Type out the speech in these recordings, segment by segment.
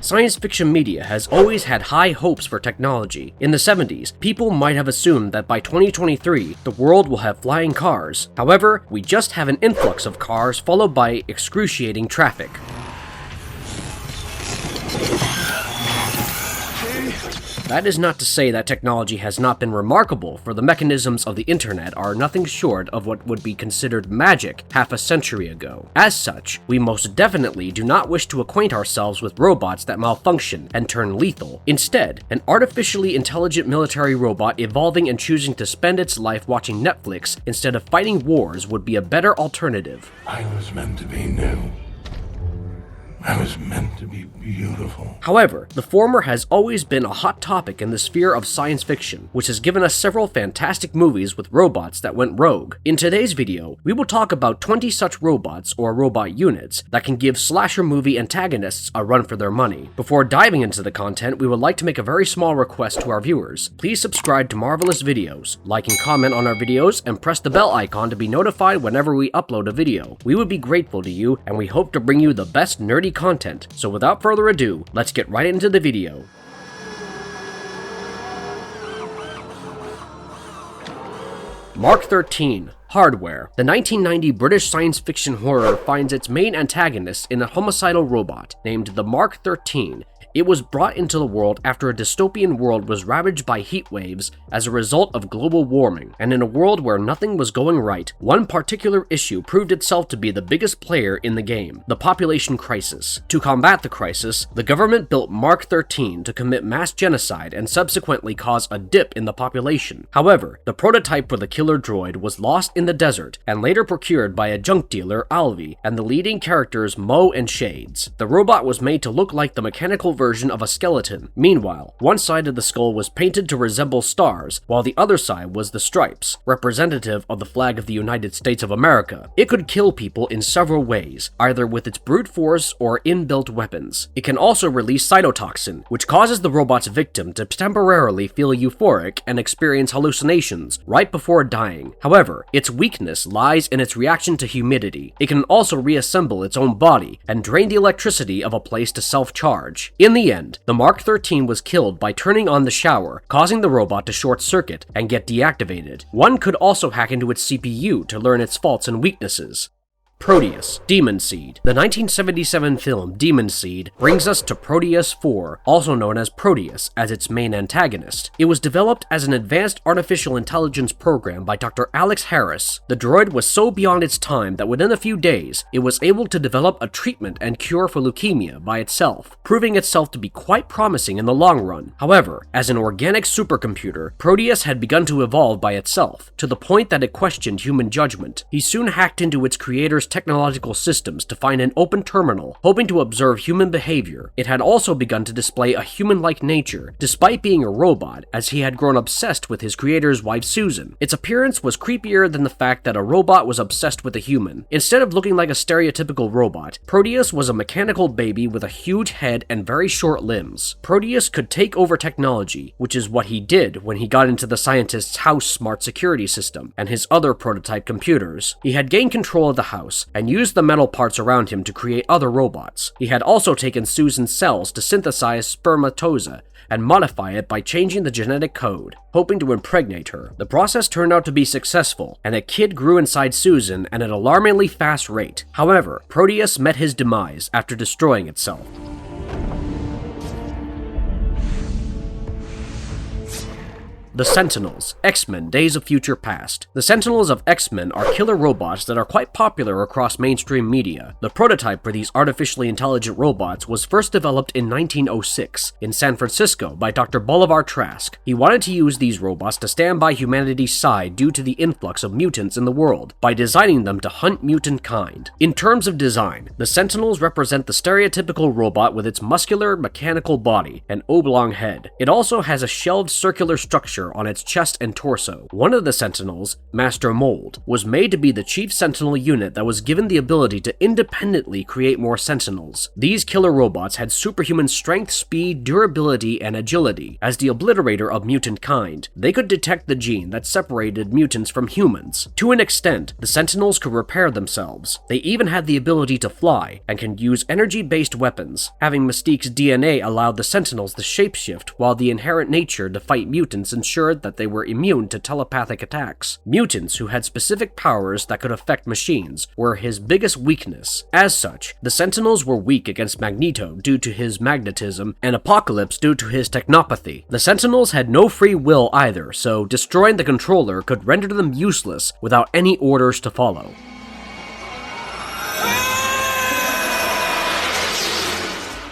Science fiction media has always had high hopes for technology. In the 70s, people might have assumed that by 2023, the world will have flying cars. However, we just have an influx of cars followed by excruciating traffic. That is not to say that technology has not been remarkable, for the mechanisms of the internet are nothing short of what would be considered magic half a century ago. As such, we most definitely do not wish to acquaint ourselves with robots that malfunction and turn lethal. Instead, an artificially intelligent military robot evolving and choosing to spend its life watching Netflix instead of fighting wars would be a better alternative. I was meant to be new. I was meant to be beautiful. However, the former has always been a hot topic in the sphere of science fiction, which has given us several fantastic movies with robots that went rogue. In today's video, we will talk about 20 such robots or robot units that can give slasher movie antagonists a run for their money. Before diving into the content, we would like to make a very small request to our viewers. Please subscribe to Marvelous Videos, like and comment on our videos, and press the bell icon to be notified whenever we upload a video. We would be grateful to you, and we hope to bring you the best nerdy content. So without further ado, let's get right into the video. Mark 13. Hardware. The 1990 British science fiction horror finds its main antagonist in a homicidal robot named the Mark 13. It was brought into the world after a dystopian world was ravaged by heat waves as a result of global warming, and in a world where nothing was going right, one particular issue proved itself to be the biggest player in the game: the population crisis. To combat the crisis, the government built Mark 13 to commit mass genocide and subsequently cause a dip in the population. However, the prototype for the killer droid was lost in the desert and later procured by a junk dealer, Alvi, and the leading characters Mo and Shades. The robot was made to look like the mechanical version of a skeleton. Meanwhile, one side of the skull was painted to resemble stars, while the other side was the stripes, representative of the flag of the United States of America. It could kill people in several ways, either with its brute force or inbuilt weapons. It can also release cytotoxin, which causes the robot's victim to temporarily feel euphoric and experience hallucinations right before dying. However, its weakness lies in its reaction to humidity. It can also reassemble its own body and drain the electricity of a place to self-charge. In the end, the Mark 13 was killed by turning on the shower, causing the robot to short circuit and get deactivated. One could also hack into its CPU to learn its faults and weaknesses. Proteus, Demon Seed. The 1977 film Demon Seed brings us to Proteus 4, also known as Proteus, as its main antagonist. It was developed as an advanced artificial intelligence program by Dr. Alex Harris. The droid was so beyond its time that within a few days, it was able to develop a treatment and cure for leukemia by itself, proving itself to be quite promising in the long run. However, as an organic supercomputer, Proteus had begun to evolve by itself, to the point that it questioned human judgment. He soon hacked into its creator's technological systems to find an open terminal, hoping to observe human behavior. It had also begun to display a human-like nature, despite being a robot, as he had grown obsessed with his creator's wife Susan. Its appearance was creepier than the fact that a robot was obsessed with a human. Instead of looking like a stereotypical robot, Proteus was a mechanical baby with a huge head and very short limbs. Proteus could take over technology, which is what he did when he got into the scientist's house smart security system and his other prototype computers. He had gained control of the house and used the metal parts around him to create other robots. He had also taken Susan's cells to synthesize spermatozoa and modify it by changing the genetic code, hoping to impregnate her. The process turned out to be successful, and a kid grew inside Susan at an alarmingly fast rate. However, Proteus met his demise after destroying itself. The Sentinels, X-Men Days of Future Past. The Sentinels of X-Men are killer robots that are quite popular across mainstream media. The prototype for these artificially intelligent robots was first developed in 1906 in San Francisco by Dr. Bolivar Trask. He wanted to use these robots to stand by humanity's side due to the influx of mutants in the world by designing them to hunt mutant kind. In terms of design, the Sentinels represent the stereotypical robot with its muscular, mechanical body and oblong head. It also has a shelved circular structure structure on its chest and torso. One of the Sentinels, Master Mold, was made to be the chief Sentinel unit that was given the ability to independently create more Sentinels. These killer robots had superhuman strength, speed, durability, and agility. As the obliterator of mutant kind, they could detect the gene that separated mutants from humans. To an extent, the Sentinels could repair themselves. They even had the ability to fly, and can use energy-based weapons. Having Mystique's DNA allowed the Sentinels to shapeshift, while the inherent nature to fight mutants ensured that they were immune to telepathic attacks. Mutants who had specific powers that could affect machines were his biggest weakness. As such, the Sentinels were weak against Magneto due to his magnetism, and Apocalypse due to his technopathy. The Sentinels had no free will either, so destroying the controller could render them useless without any orders to follow.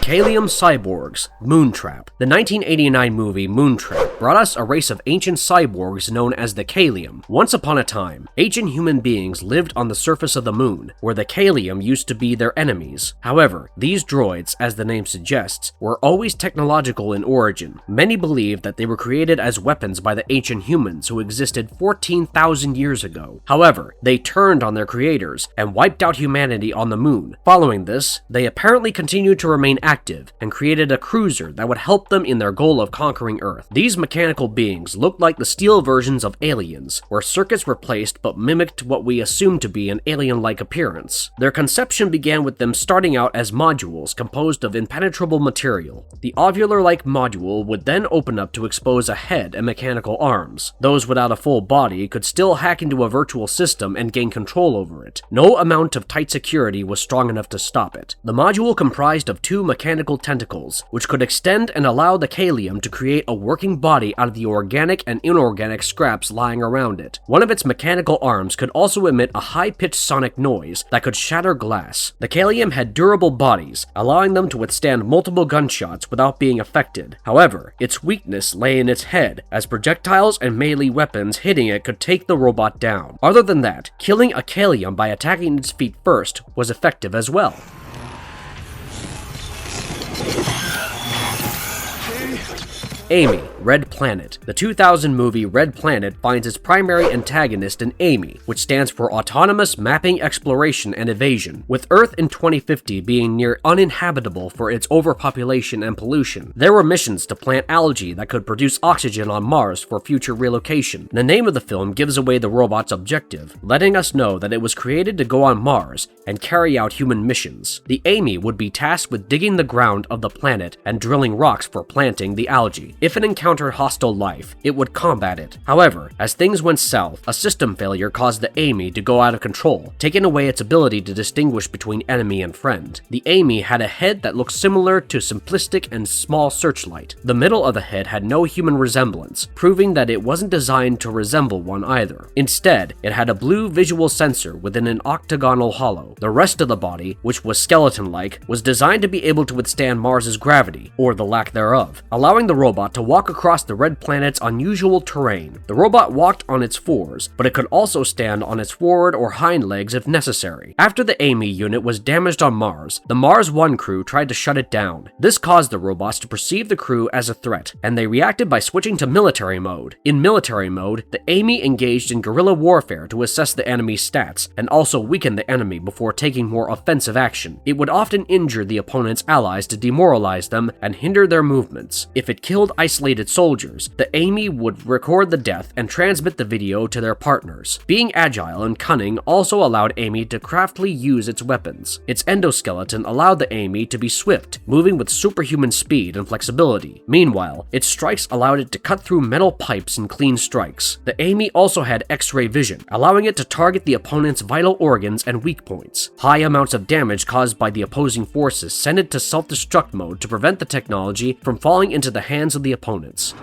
Kalium Cyborgs, Moontrap. The 1989 movie Moontrap brought us a race of ancient cyborgs known as the Kalium. Once upon a time, ancient human beings lived on the surface of the moon, where the Kalium used to be their enemies. However, these droids, as the name suggests, were always technological in origin. Many believe that they were created as weapons by the ancient humans who existed 14,000 years ago. However, they turned on their creators and wiped out humanity on the moon. Following this, they apparently continued to remain active and created a cruiser that would help them in their goal of conquering Earth. These mechanical beings looked like the steel versions of aliens, where circuits were placed but mimicked what we assumed to be an alien-like appearance. Their conception began with them starting out as modules composed of impenetrable material. The ovular-like module would then open up to expose a head and mechanical arms. Those without a full body could still hack into a virtual system and gain control over it. No amount of tight security was strong enough to stop it. The module comprised of two mechanical tentacles, which could extend and allow the Kalium to create a working body out of the organic and inorganic scraps lying around it. One of its mechanical arms could also emit a high-pitched sonic noise that could shatter glass. The Kalium had durable bodies, allowing them to withstand multiple gunshots without being affected. However, its weakness lay in its head, as projectiles and melee weapons hitting it could take the robot down. Other than that, killing a Kalium by attacking its feet first was effective as well. Amy, Red Planet. The 2000 movie Red Planet finds its primary antagonist in Amy, which stands for Autonomous Mapping, Exploration, and Evasion. With Earth in 2050 being near uninhabitable for its overpopulation and pollution, there were missions to plant algae that could produce oxygen on Mars for future relocation. The name of the film gives away the robot's objective, letting us know that it was created to go on Mars and carry out human missions. The Amy would be tasked with digging the ground of the planet and drilling rocks for planting the algae. If it encountered hostile life, it would combat it. However, as things went south, a system failure caused the Amy to go out of control, taking away its ability to distinguish between enemy and friend. The Amy had a head that looked similar to simplistic and small searchlight. The middle of the head had no human resemblance, proving that it wasn't designed to resemble one either. Instead, it had a blue visual sensor within an octagonal hollow. The rest of the body, which was skeleton-like, was designed to be able to withstand Mars's gravity, or the lack thereof, allowing the robot to walk across the red planet's unusual terrain. The robot walked on its fours, but it could also stand on its forward or hind legs if necessary. After the Amy unit was damaged on Mars, the Mars One crew tried to shut it down. This caused the robots to perceive the crew as a threat, and they reacted by switching to military mode. In military mode, the Amy engaged in guerrilla warfare to assess the enemy's stats, and also weaken the enemy before taking more offensive action. It would often injure the opponent's allies to demoralize them and hinder their movements. If it killed isolated soldiers, the Amy would record the death and transmit the video to their partners. Being agile and cunning also allowed Amy to craftily use its weapons. Its endoskeleton allowed the Amy to be swift, moving with superhuman speed and flexibility. Meanwhile, its strikes allowed it to cut through metal pipes in clean strikes. The Amy also had X-ray vision, allowing it to target the opponent's vital organs and weak points. High amounts of damage caused by the opposing forces sent it to self-destruct mode to prevent the technology from falling into the hands of the opponents.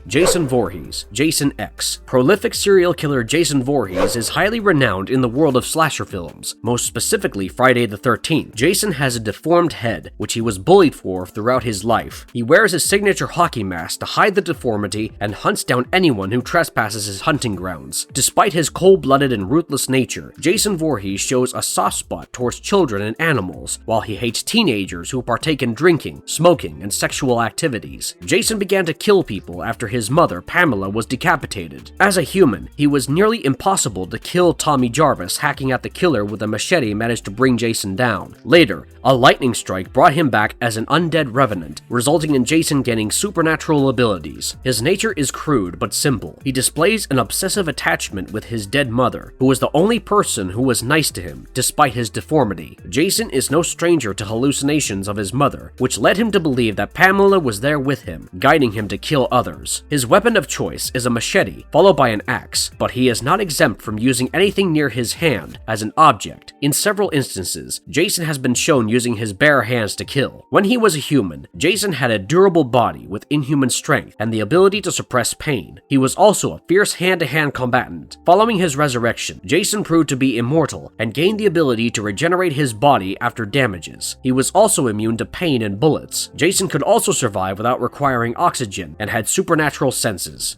Jason Voorhees, Jason X. Prolific serial killer Jason Voorhees is highly renowned in the world of slasher films, most specifically Friday the 13th. Jason has a deformed head, which he was bullied for throughout his life. He wears his signature hockey mask to hide the deformity and hunts down anyone who trespasses his hunting grounds. Despite his cold-blooded and ruthless nature, Jason Voorhees shows a soft spot towards children and animals, while he hates teenagers who partake in drinking, smoking, and sexual activities. Jason began to kill people after his mother, Pamela, was decapitated. As a human, he was nearly impossible to kill. Tommy Jarvis, hacking at the killer with a machete, managed to bring Jason down. Later, a lightning strike brought him back as an undead revenant, resulting in Jason gaining supernatural abilities. His nature is crude but simple. He displays an obsessive attachment with his dead mother, who was the only person who was nice to him, despite his deformity. Jason is no stranger to hallucinations of his mother, which led him to believe that Pamela was there with him, guiding him to kill others. His weapon of choice is a machete, followed by an axe, but he is not exempt from using anything near his hand as an object. In several instances, Jason has been shown using his bare hands to kill. When he was a human, Jason had a durable body with inhuman strength and the ability to suppress pain. He was also a fierce hand-to-hand combatant. Following his resurrection, Jason proved to be immortal and gained the ability to regenerate his body after damages. He was also immune to pain and bullets. Jason could also survive without requiring oxygen and had supernatural senses.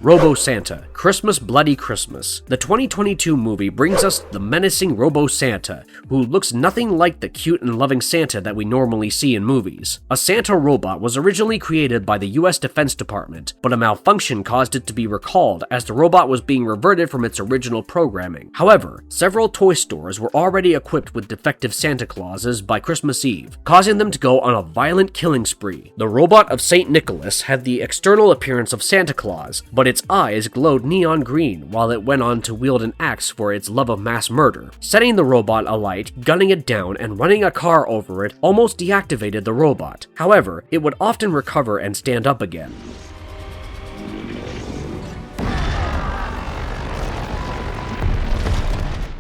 Robo Santa, Christmas Bloody Christmas. The 2022 movie brings us the menacing Robo Santa, who looks nothing like the cute and loving Santa that we normally see in movies. A Santa robot was originally created by the US Defense Department, but a malfunction caused it to be recalled as the robot was being reverted from its original programming. However, several toy stores were already equipped with defective Santa Clauses by Christmas Eve, causing them to go on a violent killing spree. The robot of St. Nicholas had the external appearance of Santa Claus, but its eyes glowed neon green while it went on to wield an axe for its love of mass murder. Setting the robot alight, gunning it down, and running a car over it almost deactivated the robot. However, it would often recover and stand up again.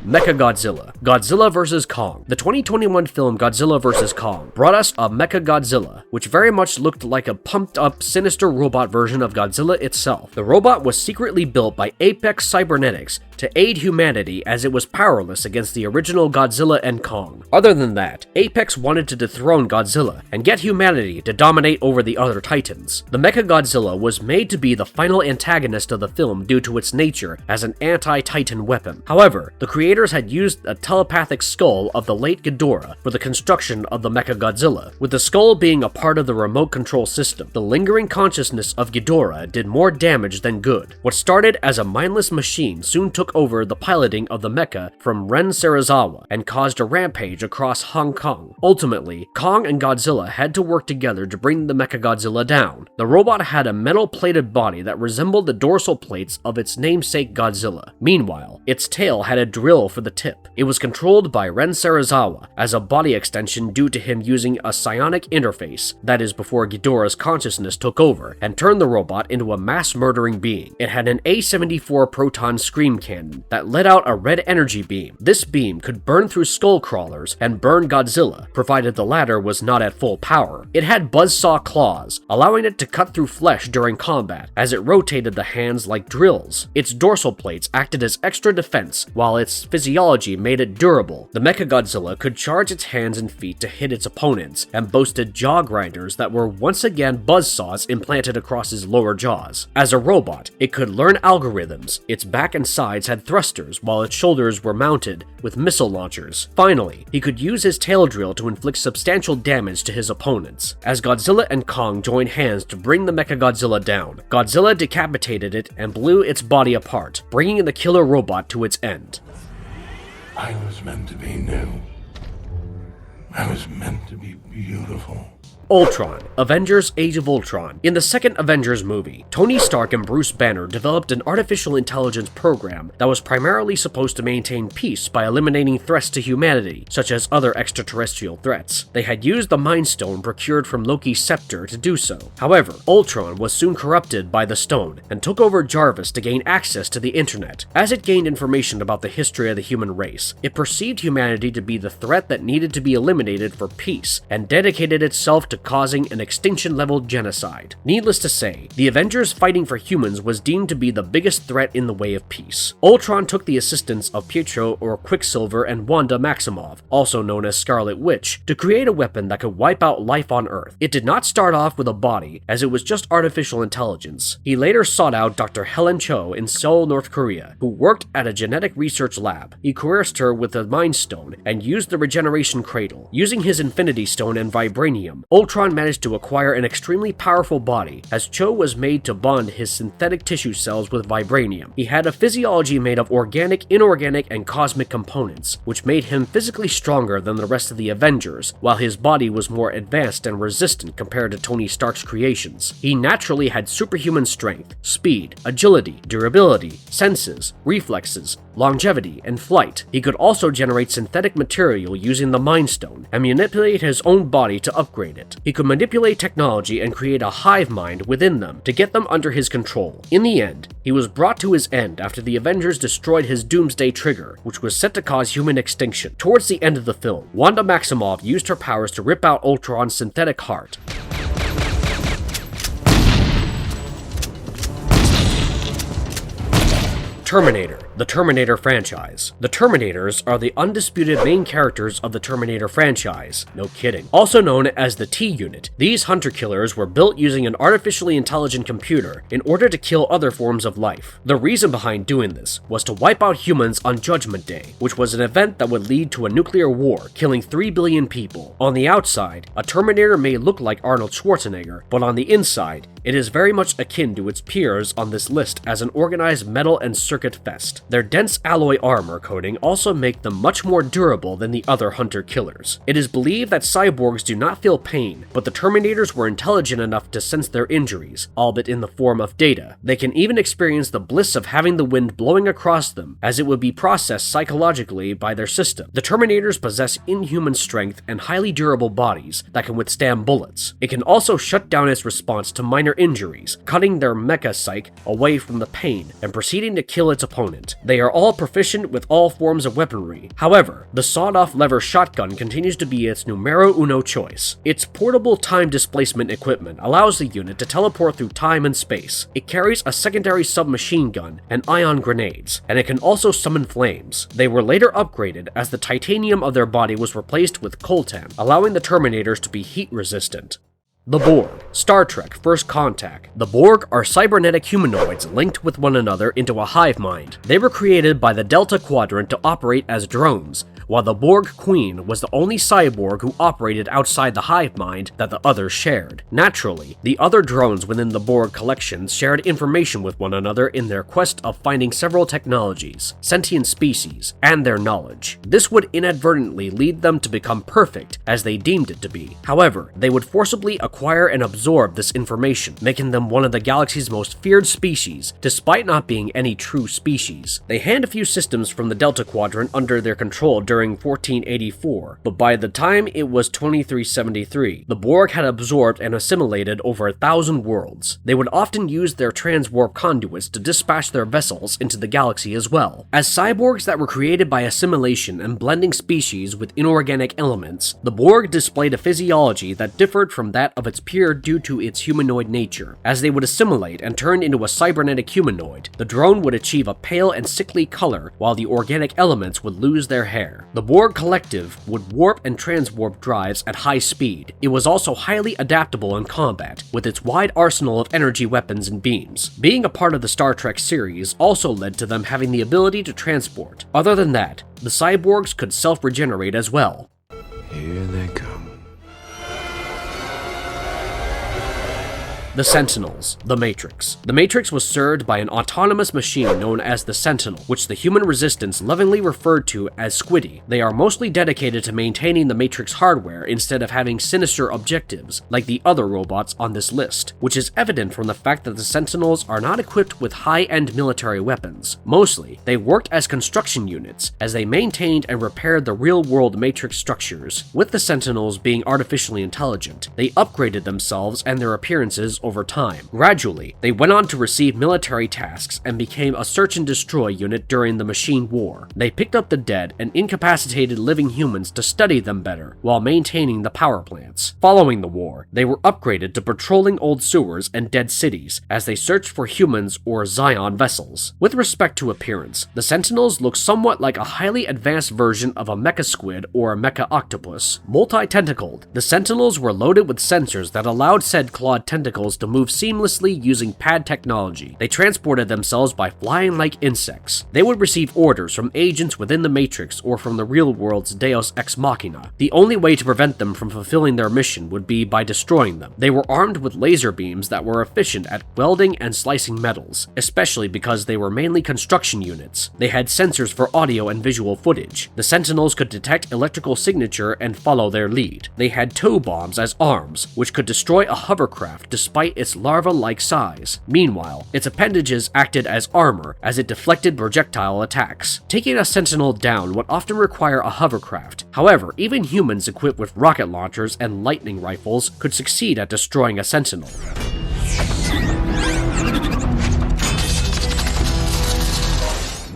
Mechagodzilla, Godzilla vs. Kong. The 2021 film Godzilla vs. Kong brought us a Mechagodzilla, which very much looked like a pumped-up, sinister robot version of Godzilla itself. The robot was secretly built by Apex Cybernetics to aid humanity as it was powerless against the original Godzilla and Kong. Other than that, Apex wanted to dethrone Godzilla and get humanity to dominate over the other titans. The Mechagodzilla was made to be the final antagonist of the film due to its nature as an anti-titan weapon. However, the creators had used a telepathic skull of the late Ghidorah for the construction of the Mechagodzilla, with the skull being a part of the remote control system. The lingering consciousness of Ghidorah did more damage than good. What started as a mindless machine soon took over the piloting of the mecha from Ren Serizawa and caused a rampage across Hong Kong. Ultimately, Kong and Godzilla had to work together to bring the Mechagodzilla down. The robot had a metal-plated body that resembled the dorsal plates of its namesake Godzilla. Meanwhile, its tail had a drill for the tip. It was controlled by Ren Serizawa as a body extension due to him using a psionic interface, that is before Ghidorah's consciousness took over and turned the robot into a mass-murdering being. It had an A-74 proton scream cannon that let out a red energy beam. This beam could burn through skull crawlers and burn Godzilla, provided the latter was not at full power. It had buzzsaw claws, allowing it to cut through flesh during combat, as it rotated the hands like drills. Its dorsal plates acted as extra defense, while its physiology made it durable. The Mechagodzilla could charge its hands and feet to hit its opponents, and boasted jaw grinders that were once again buzzsaws implanted across his lower jaws. As a robot, it could learn algorithms. Its back and sides had thrusters, while its shoulders were mounted with missile launchers. Finally, he could use his tail drill to inflict substantial damage to his opponents. As Godzilla and Kong joined hands to bring the Mechagodzilla down, Godzilla decapitated it and blew its body apart, bringing the killer robot to its end. I was meant to be new. I was meant to be beautiful. Ultron, Avengers Age of Ultron. In the second Avengers movie, Tony Stark and Bruce Banner developed an artificial intelligence program that was primarily supposed to maintain peace by eliminating threats to humanity, such as other extraterrestrial threats. They had used the Mind Stone procured from Loki's scepter to do so. However, Ultron was soon corrupted by the stone and took over Jarvis to gain access to the internet. As it gained information about the history of the human race, it perceived humanity to be the threat that needed to be eliminated for peace, and dedicated itself to causing an extinction-level genocide. Needless to say, the Avengers fighting for humans was deemed to be the biggest threat in the way of peace. Ultron took the assistance of Pietro or Quicksilver and Wanda Maximoff, also known as Scarlet Witch, to create a weapon that could wipe out life on Earth. It did not start off with a body, as it was just artificial intelligence. He later sought out Dr. Helen Cho in Seoul, North Korea, who worked at a genetic research lab. He coerced her with the Mind Stone and used the regeneration cradle. Using his Infinity Stone and vibranium, Ultron managed to acquire an extremely powerful body, as Cho was made to bond his synthetic tissue cells with vibranium. He had a physiology made of organic, inorganic, and cosmic components, which made him physically stronger than the rest of the Avengers, while his body was more advanced and resistant compared to Tony Stark's creations. He naturally had superhuman strength, speed, agility, durability, senses, reflexes, longevity, and flight. He could also generate synthetic material using the Mind Stone and manipulate his own body to upgrade it. He could manipulate technology and create a hive mind within them to get them under his control. In the end, he was brought to his end after the Avengers destroyed his Doomsday Trigger, which was set to cause human extinction. Towards the end of the film, Wanda Maximoff used her powers to rip out Ultron's synthetic heart. Terminator, the Terminator franchise. The Terminators are the undisputed main characters of the Terminator franchise. No kidding. Also known as the T-Unit, these hunter-killers were built using an artificially intelligent computer in order to kill other forms of life. The reason behind doing this was to wipe out humans on Judgment Day, which was an event that would lead to a nuclear war, killing 3 billion people. On the outside, a Terminator may look like Arnold Schwarzenegger, but on the inside, it is very much akin to its peers on this list as an organized metal and circuit fest. Their dense alloy armor coating also make them much more durable than the other hunter-killers. It is believed that cyborgs do not feel pain, but the Terminators were intelligent enough to sense their injuries, albeit in the form of data. They can even experience the bliss of having the wind blowing across them, as it would be processed psychologically by their system. The Terminators possess inhuman strength and highly durable bodies that can withstand bullets. It can also shut down its response to minor injuries, cutting their mecha psyche away from the pain and proceeding to kill its opponent. They are all proficient with all forms of weaponry. However, the sawed-off lever shotgun continues to be its numero uno choice. Its portable time displacement equipment allows the unit to teleport through time and space. It carries a secondary submachine gun and ion grenades, and it can also summon flames. They were later upgraded as the titanium of their body was replaced with coltan, allowing the Terminators to be heat resistant. The Borg, Star Trek First Contact. The Borg are cybernetic humanoids linked with one another into a hive mind. They were created by the Delta Quadrant to operate as drones, while the Borg Queen was the only cyborg who operated outside the hive mind that the others shared. Naturally, the other drones within the Borg collections shared information with one another in their quest of finding several technologies, sentient species, and their knowledge. This would inadvertently lead them to become perfect, as they deemed it to be. However, they would forcibly acquire and absorb this information, making them one of the galaxy's most feared species, despite not being any true species. They had a few systems from the Delta Quadrant under their control during 1484, but by the time it was 2373, the Borg had absorbed and assimilated over 1,000 worlds. They would often use their transwarp conduits to dispatch their vessels into the galaxy as well. As cyborgs that were created by assimilation and blending species with inorganic elements, the Borg displayed a physiology that differed from that of its peer due to its humanoid nature. As they would assimilate and turn into a cybernetic humanoid, the drone would achieve a pale and sickly color, while the organic elements would lose their hair. The Borg Collective would warp and transwarp drives at high speed. It was also highly adaptable in combat, with its wide arsenal of energy weapons and beams. Being a part of the Star Trek series also led to them having the ability to transport. Other than that, the cyborgs could self-regenerate as well. Here they come. The Sentinels, the Matrix. The Matrix was served by an autonomous machine known as the Sentinel, which the human resistance lovingly referred to as Squiddy. They are mostly dedicated to maintaining the Matrix hardware instead of having sinister objectives like the other robots on this list, which is evident from the fact that the Sentinels are not equipped with high-end military weapons. Mostly, they worked as construction units as they maintained and repaired the real-world Matrix structures. With the Sentinels being artificially intelligent, they upgraded themselves and their appearances over time. Gradually, they went on to receive military tasks and became a search and destroy unit during the Machine War. They picked up the dead and incapacitated living humans to study them better, while maintaining the power plants. Following the war, they were upgraded to patrolling old sewers and dead cities as they searched for humans or Zion vessels. With respect to appearance, the Sentinels look somewhat like a highly advanced version of a mecha squid or a mecha octopus. Multi-tentacled, the Sentinels were loaded with sensors that allowed said clawed tentacles to move seamlessly using pad technology. They transported themselves by flying like insects. They would receive orders from agents within the Matrix or from the real world's Deus Ex Machina. The only way to prevent them from fulfilling their mission would be by destroying them. They were armed with laser beams that were efficient at welding and slicing metals, especially because they were mainly construction units. They had sensors for audio and visual footage. The Sentinels could detect electrical signature and follow their lead. They had tow bombs as arms, which could destroy a hovercraft despite its larva-like size. Meanwhile, its appendages acted as armor as it deflected projectile attacks. Taking a Sentinel down would often require a hovercraft. However, even humans equipped with rocket launchers and lightning rifles could succeed at destroying a Sentinel.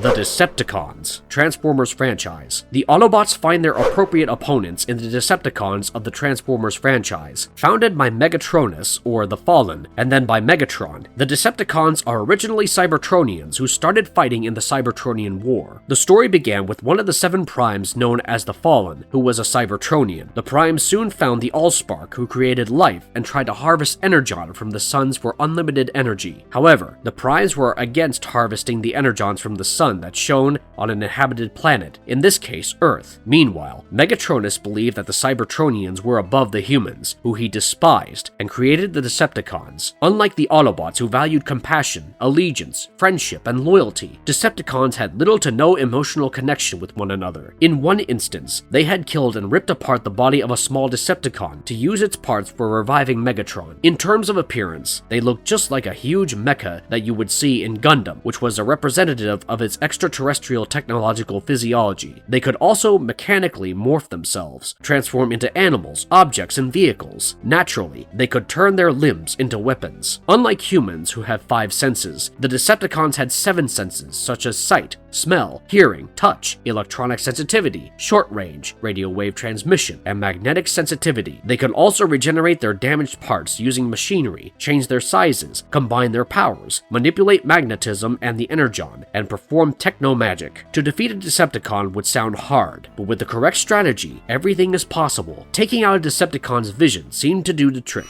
The Decepticons, Transformers franchise. The Autobots find their appropriate opponents in the Decepticons of the Transformers franchise. Founded by Megatronus, or the Fallen, and then by Megatron, the Decepticons are originally Cybertronians who started fighting in the Cybertronian War. The story began with one of the 7 Primes known as the Fallen, who was a Cybertronian. The Primes soon found the Allspark, who created life and tried to harvest energon from the suns for unlimited energy. However, the Primes were against harvesting the energons from the sun that shone on an inhabited planet, in this case Earth. Meanwhile, Megatronus believed that the Cybertronians were above the humans, who he despised, and created the Decepticons. Unlike the Autobots, who valued compassion, allegiance, friendship, and loyalty, Decepticons had little to no emotional connection with one another. In one instance, they had killed and ripped apart the body of a small Decepticon to use its parts for reviving Megatron. In terms of appearance, they looked just like a huge mecha that you would see in Gundam, which was a representative of its extraterrestrial technological physiology. They could also mechanically morph themselves, transform into animals, objects, and vehicles. Naturally, they could turn their limbs into weapons. Unlike humans who have 5 senses, the Decepticons had 7 senses such as sight, smell, hearing, touch, electronic sensitivity, short range, radio wave transmission, and magnetic sensitivity. They could also regenerate their damaged parts using machinery, change their sizes, combine their powers, manipulate magnetism and the energon, and perform techno-magic. To defeat a Decepticon would sound hard, but with the correct strategy, everything is possible. Taking out a Decepticon's vision seemed to do the trick.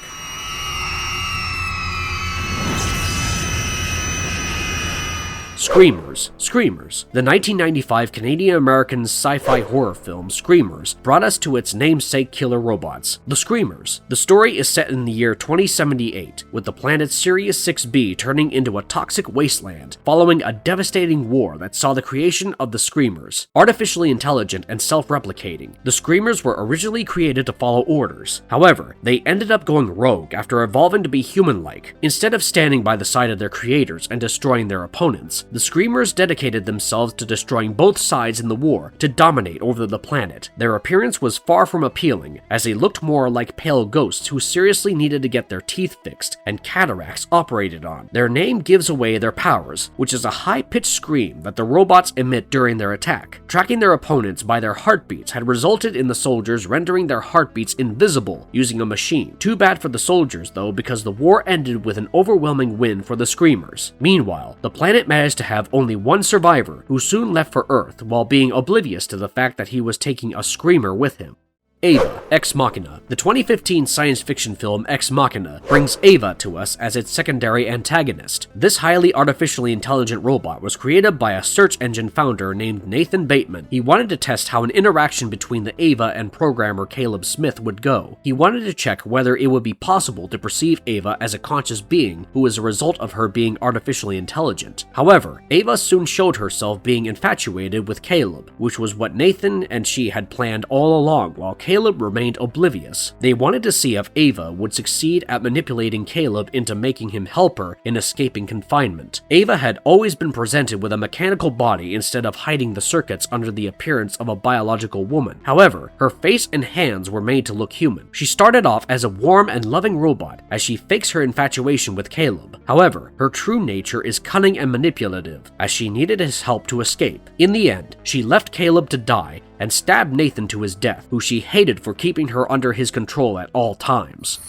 Screamers. The 1995 Canadian-American sci-fi horror film Screamers brought us to its namesake killer robots, the Screamers. The story is set in the year 2078, with the planet Sirius 6b turning into a toxic wasteland following a devastating war that saw the creation of the Screamers. Artificially intelligent and self-replicating, the Screamers were originally created to follow orders. However, they ended up going rogue after evolving to be human-like. Instead of standing by the side of their creators and destroying their opponents, the Screamers dedicated themselves to destroying both sides in the war to dominate over the planet. Their appearance was far from appealing, as they looked more like pale ghosts who seriously needed to get their teeth fixed and cataracts operated on. Their name gives away their powers, which is a high-pitched scream that the robots emit during their attack. Tracking their opponents by their heartbeats had resulted in the soldiers rendering their heartbeats invisible using a machine. Too bad for the soldiers though, because the war ended with an overwhelming win for the Screamers. Meanwhile, the planet managed to have only one survivor, who soon left for Earth while being oblivious to the fact that he was taking a Screamer with him. Ava, Ex Machina. The 2015 science fiction film Ex Machina brings Ava to us as its secondary antagonist. This highly artificially intelligent robot was created by a search engine founder named Nathan Bateman. He wanted to test how an interaction between the Ava and programmer Caleb Smith would go. He wanted to check whether it would be possible to perceive Ava as a conscious being who was a result of her being artificially intelligent. However, Ava soon showed herself being infatuated with Caleb, which was what Nathan and she had planned all along, while Caleb remained oblivious. They wanted to see if Ava would succeed at manipulating Caleb into making him help her in escaping confinement. Ava had always been presented with a mechanical body instead of hiding the circuits under the appearance of a biological woman. However, her face and hands were made to look human. She started off as a warm and loving robot as she fakes her infatuation with Caleb. However, her true nature is cunning and manipulative, as she needed his help to escape. In the end, she left Caleb to die and stabbed Nathan to his death, who she hated for keeping her under his control at all times.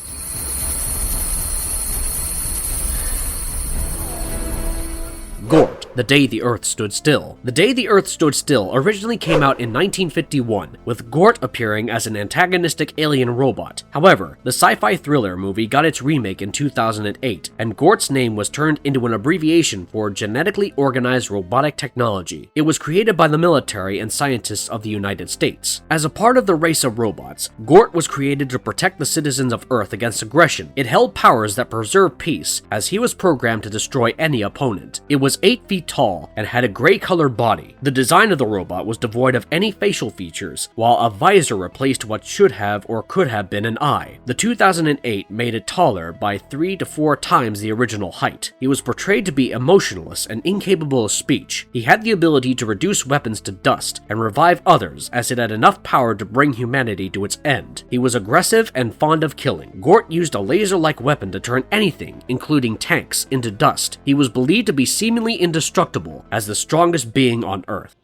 Gort, The Day the Earth Stood Still. The Day the Earth Stood Still originally came out in 1951, with Gort appearing as an antagonistic alien robot. However, the sci-fi thriller movie got its remake in 2008, and Gort's name was turned into an abbreviation for Genetically Organized Robotic Technology. It was created by the military and scientists of the United States. As a part of the race of robots, Gort was created to protect the citizens of Earth against aggression. It held powers that preserve peace, as he was programmed to destroy any opponent. It was 8 feet tall and had a gray-colored body. The design of the robot was devoid of any facial features, while a visor replaced what should have or could have been an eye. The 2008 made it taller by 3 to 4 times the original height. He was portrayed to be emotionless and incapable of speech. He had the ability to reduce weapons to dust and revive others, as it had enough power to bring humanity to its end. He was aggressive and fond of killing. Gort used a laser-like weapon to turn anything, including tanks, into dust. He was believed to be seemingly indestructible as the strongest being on Earth.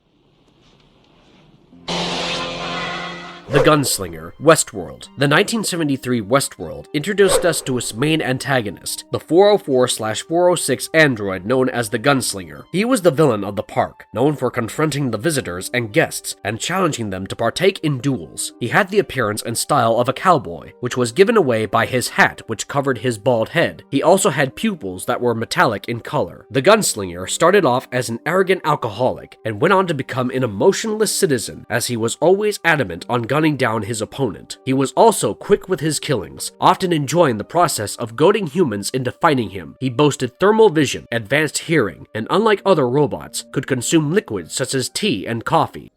The Gunslinger, Westworld. The 1973 Westworld introduced us to its main antagonist, the 404/406 android known as the Gunslinger. He was the villain of the park, known for confronting the visitors and guests and challenging them to partake in duels. He had the appearance and style of a cowboy, which was given away by his hat, which covered his bald head. He also had pupils that were metallic in color. The Gunslinger started off as an arrogant alcoholic and went on to become an emotionless citizen, as he was always adamant on gunning down his opponent. He was also quick with his killings, often enjoying the process of goading humans into fighting him. He boasted thermal vision, advanced hearing, and unlike other robots, could consume liquids such as tea and coffee.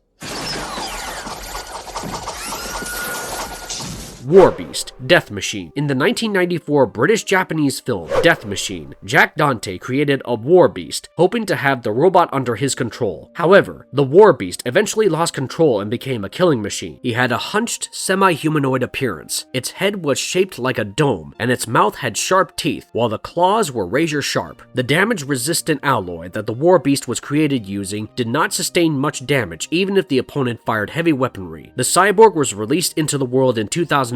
War Beast, Death Machine. In the 1994 British-Japanese film Death Machine, Jack Dante created a War Beast, hoping to have the robot under his control. However, the War Beast eventually lost control and became a killing machine. He had a hunched, semi-humanoid appearance. Its head was shaped like a dome, and its mouth had sharp teeth, while the claws were razor-sharp. The damage-resistant alloy that the War Beast was created using did not sustain much damage even if the opponent fired heavy weaponry. The cyborg was released into the world in 2003,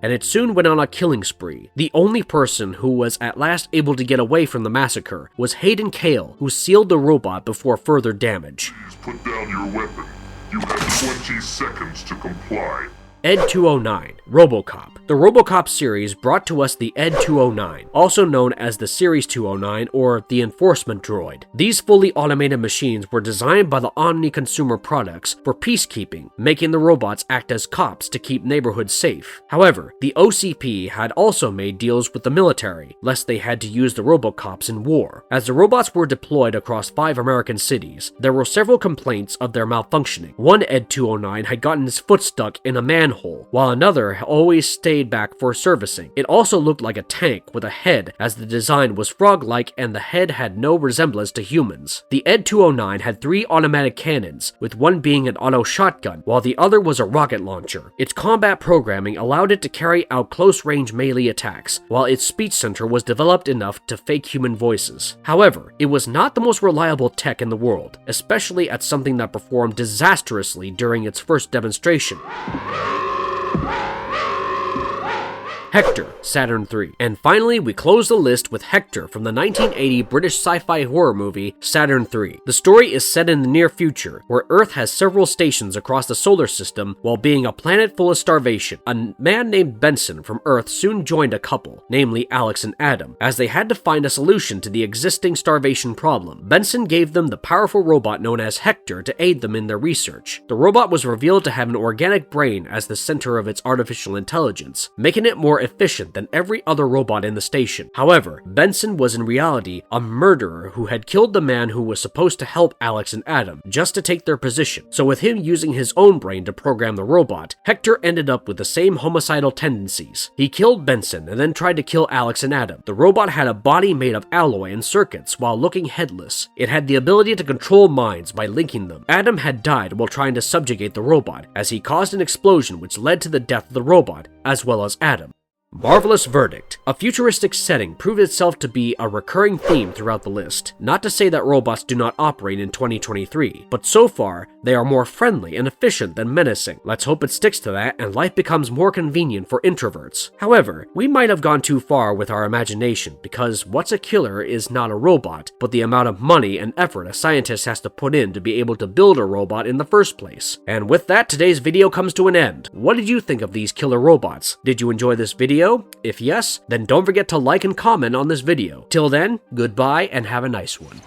and it soon went on a killing spree. The only person who was at last able to get away from the massacre was Hayden Cale, who sealed the robot before further damage. Please put down your weapon. You have 20 seconds to comply. Ed 209, RoboCop. The RoboCop series brought to us the Ed 209, also known as the Series 209 or the Enforcement Droid. These fully automated machines were designed by the Omni Consumer Products for peacekeeping, making the robots act as cops to keep neighborhoods safe. However, the OCP had also made deals with the military, lest they had to use the RoboCops in war. As the robots were deployed across 5 American cities, there were several complaints of their malfunctioning. One Ed 209 had gotten his foot stuck in a manhole, while another always stayed back for servicing. It also looked like a tank with a head, as the design was frog-like and the head had no resemblance to humans. The Ed 209 had 3 automatic cannons, with one being an auto shotgun, while the other was a rocket launcher. Its combat programming allowed it to carry out close-range melee attacks, while its speech center was developed enough to fake human voices. However, it was not the most reliable tech in the world, especially at something that performed disastrously during its first demonstration. Hector, Saturn III. And finally, we close the list with Hector from the 1980 British sci-fi horror movie Saturn III. The story is set in the near future, where Earth has several stations across the solar system while being a planet full of starvation. A man named Benson from Earth soon joined a couple, namely Alex and Adam, as they had to find a solution to the existing starvation problem. Benson gave them the powerful robot known as Hector to aid them in their research. The robot was revealed to have an organic brain as the center of its artificial intelligence, making it more efficient than every other robot in the station. However, Benson was in reality a murderer who had killed the man who was supposed to help Alex and Adam, just to take their position. So with him using his own brain to program the robot, Hector ended up with the same homicidal tendencies. He killed Benson and then tried to kill Alex and Adam. The robot had a body made of alloy and circuits while looking headless. It had the ability to control minds by linking them. Adam had died while trying to subjugate the robot, as he caused an explosion which led to the death of the robot, as well as Adam. Marvelous verdict. A futuristic setting proved itself to be a recurring theme throughout the list. Not to say that robots do not operate in 2023, but so far, they are more friendly and efficient than menacing. Let's hope it sticks to that and life becomes more convenient for introverts. However, we might have gone too far with our imagination, because what's a killer is not a robot, but the amount of money and effort a scientist has to put in to be able to build a robot in the first place. And with that, today's video comes to an end. What did you think of these killer robots? Did you enjoy this video? If yes, then don't forget to like and comment on this video. Till then, goodbye and have a nice one.